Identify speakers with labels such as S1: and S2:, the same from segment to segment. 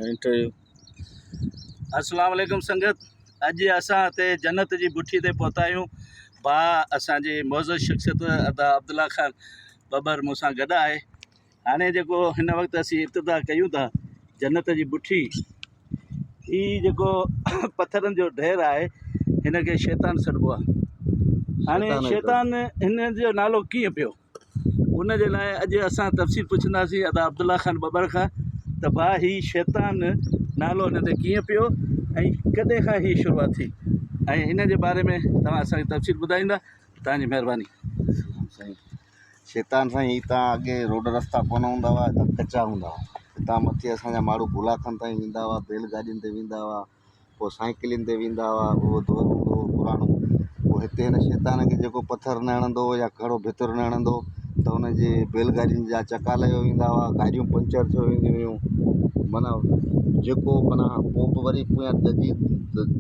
S1: Interview. अस्सलाम वालेकुम संगत, अॼु असां हिते जन्नत जी बुठी ते पहुता आहियूं। भाउ असांजी मौज़ूद शख़्सियत अदा अब्दुल्ला ख़ान बबर मूंसां गॾु आहे। हाणे जेको हिन वक़्तु असीं इब्तिदा कयूं था जन्नत जी बुठी, हीअ जेको पथरनि जो ढेर आहे हिन खे शैतान सॾिबो आहे। हाणे शैतान हिन जो नालो कीअं पियो, उन जे लाइ अॼु असां तफ़सील पुछंदासीं अदा अब्दुल्ला ख़ान बबर खां त भाउ हीउ शैतान नालो हिन ते कीअं पियो ऐं कॾहिं खां हीअ शुरूआति थी, ऐं हिन जे बारे में तव्हां असांखे तफ़सील ॿुधाईंदा, तव्हांजी महिरबानी।
S2: साईं, शैतान साईं, ही तव्हां अॻे रोड रस्ता कोन हूंदा हुआ, कचा हूंदा हुआ। हितां मथे असांजा माण्हू बुलाखन ताईं वेंदा हुआ, बैलगाॾियुनि ते वेंदा हुआ, पोइ साइकिलुनि ते वेंदा हुआ। उहो दौर हूंदो हुओ पुराणो। पोइ हिते हिन शैतान खे जेको पथर न हणंदो या कहिड़ो भितर न हणंदो त हुनजे बैलगाॾियुनि जा चका लही वेंदा हुआ, गाॾियूं पंचर थी वेंदियूं हुयूं। माना जेको माना पोइ वरी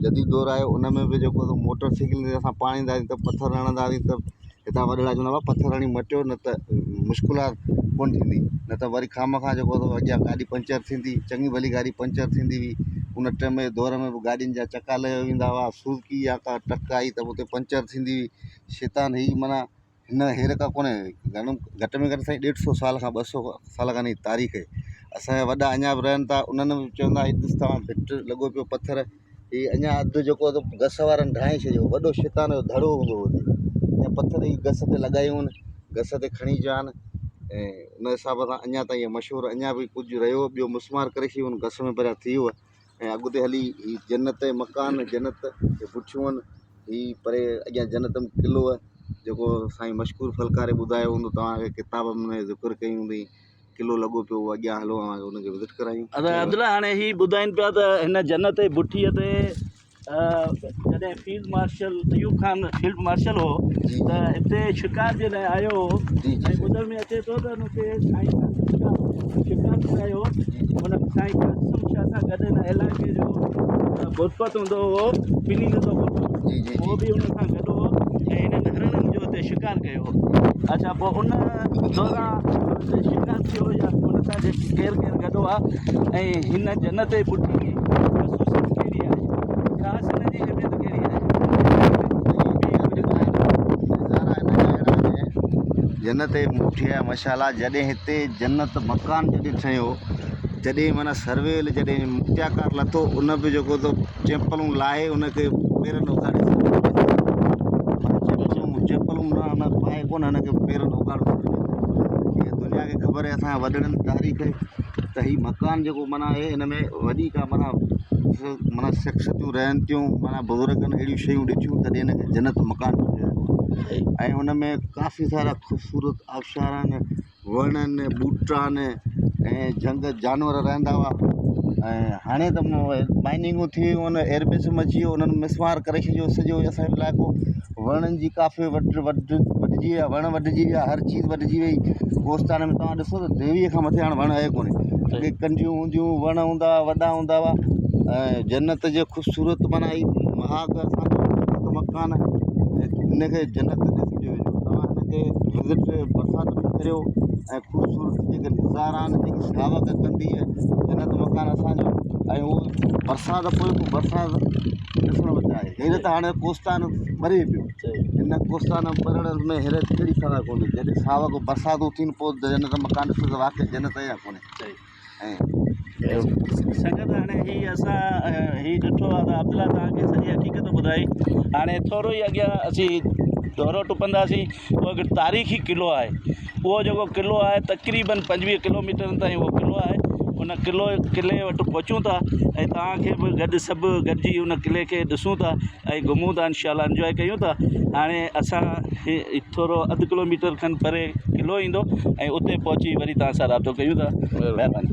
S2: जदीद दौरु आयो, उन में बि जेको मोटर साइकिल ते असां पाण ईंदा हुआसीं त पथर हणंदा हुआसीं त हितां वॾड़ा चवंदा हुआ पथर हणी मटियो, न त मुश्किलात कोन थींदी, न त वरी खां जेको अॻियां गाॾी पंचर थींदी, चङी भली गाॾी पंचर थींदी हुई। उन टाइम जे दौर में बि गाॾियुनि जा चका लही वेंदा हुआ। सुज़ुकी या का ट्रक आई त उते पंचर थींदी हुई। शैतान ही माना हिन हेर खां कोन्हे, घटि में घटि साईं 150 साल खां 200 साल खां तारीख़ आहे। असांजा वॾा अञा बि रहनि था, उन्हनि बि चवंदा ॾिस तव्हां भिट लॻो पियो पथर, हीअ अञा अधु जेको घस वारनि ढाहे छॾियो, वॾो शैतान जो धड़ो हूंदो हुओ। अञा पथर ई घस ते लॻायूं आहिनि, घस ते खणी अचा आहिनि, ऐं उन हिसाब सां अञा ताईं मशहूरु अञा बि कुझु रहियो। ॿियो मुस्मार करे छॾियो, घस में भरिया थी वियो। ऐं अॻिते हली ही जन्नत जे मकान, जन्नत जे पुठियूं आहिनि। हीअ परे अॻियां जन्नत में क़िलो आहे, जेको साईं मशहूरु फलकारे ॿुधायो हूंदो तव्हांखे, किताब में ज़िक्र कई हूंदी। क़िलो लॻो पियो, अॻियां हलो हुनखे विज़िट करायूं।
S1: अब्दुल्ला, हाणे हीअ ॿुधाइनि पिया त हिन जन्नत जी बुठीअ ते जॾहिं field marshal Ayub Khan field marshal हो त हिते शिकार जे लाइ आयो हो, ऐं ॿुधण में अचे थो त हुनखे साईं शिकार जे आयो, हुन साईं कासिम शाह सां गॾु हिन इलाइक़े जो गुरपत हूंदो हुओ, पिनी जो गुरपत, उहो बि हुन सां गॾु हो ऐं हिननि हरणनि जो हिते शिकार कयो हो। अच्छा, पोइ उन दौरान शिकार थियो या हुन सां केरु गॾु आहे, ऐं हिन जन्नत जी बुठी जी ख़ुशूसियत कहिड़ी आहे, ख़ासि हिन जी अहमियत कहिड़ी आहे?
S2: जन्नत जी बुठी आहे माशाअल्लाह। जॾहिं हिते जन्नत मकान जॾहिं ठहियो, जॾहिं माना सर्वेल जॾहिं मुक्त्याकार लथो, उन बि जेको चैंपलूं लाहे उनखे पेरनि उघाड़े, चैंपलूं न पाए कोन, हिनखे पेरनि उघाड़ो। इहा दुनिया खे ख़बर आहे, असांजा वॾड़नि तारीख़ त हीउ मकान जेको माना आहे, हिन में वॾी का माना शख़्सियतूं रहनि थियूं, माना बुज़ुर्गनि अहिड़ियूं शयूं ॾिठियूं, तॾहिं हिनखे जन्नत मकान चयो। ऐं हुन में काफ़ी सारा ख़ूबसूरत आबशार आहिनि, वण आहिनि, ॿूटा आहिनि, ऐं झंग जानवर रहंदा हुआ। ऐं हाणे त माइनिंगूं थी वियूं आहिनि, एयरबेस में अची वियो, उन्हनि मिसमार करे छॾियो सॼो असांजो इलाइक़ो। वणनि जी काफ़ी वढिजी विया, वण वढिजी विया, हर चीज़ वढिजी वई। कोस्तान में तव्हां ॾिसो त देवीअ खां मथे हाणे वण आहे कोन्हे। अॻे कंडियूं हूंदियूं, वण हूंदा हुआ, वॾा हूंदा हुआ। ऐं जन्नत जे ख़ूबसूरत माना ही महाग असांजो मकान आहे, हिनखे जन्नत ॾिसिजो। तव्हां हिनखे विज़िट बरसाति में करियो, ऐं ख़ूबसूरत जेके नज़ारा आहिनि, जेकी सावक कंदी आहे जन्नत मकान असांजो, ऐं उहो बरसाति पोइ बरसाति ॾिसणु वटि आहे। हींअर त हाणे कोस्तान ॿरे पियो, हिन कोस्तान ॿरण में हींअर कहिड़ी फ़र्क़ु कोन्हे। जॾहिं सावक बरसातूं थियनि पोइ जन्नत मकान ॾिसो त वाक़ई जन्नत या कोन्हे। ऐं
S1: संगत, हाणे हीअ असां हीअ ॾिठो आहे त अब्दुल्ला तव्हांखे सॼी हक़ीक़त ॿुधाई। हाणे थोरो ई अॻियां असीं दौरो टुपंदासीं, उहो हिकु तारीख़ी क़िलो आहे। उहो जेको क़िलो आहे तक़रीबन 25 किलोमीटरनि ताईं उहो क़िलो आहे। उन क़िले वटि पहुचूं था ऐं तव्हांखे बि गॾु सभु गॾिजी उन क़िले खे ॾिसूं था ऐं घुमूं था, इंशाअल्लाह इंजॉय कयूं था। हाणे असां थोरो अधु किलोमीटर खनि परे क़िलो ईंदो ऐं उते पहुची वरी तव्हां सां राब्तो कयूं था। महिरबानी।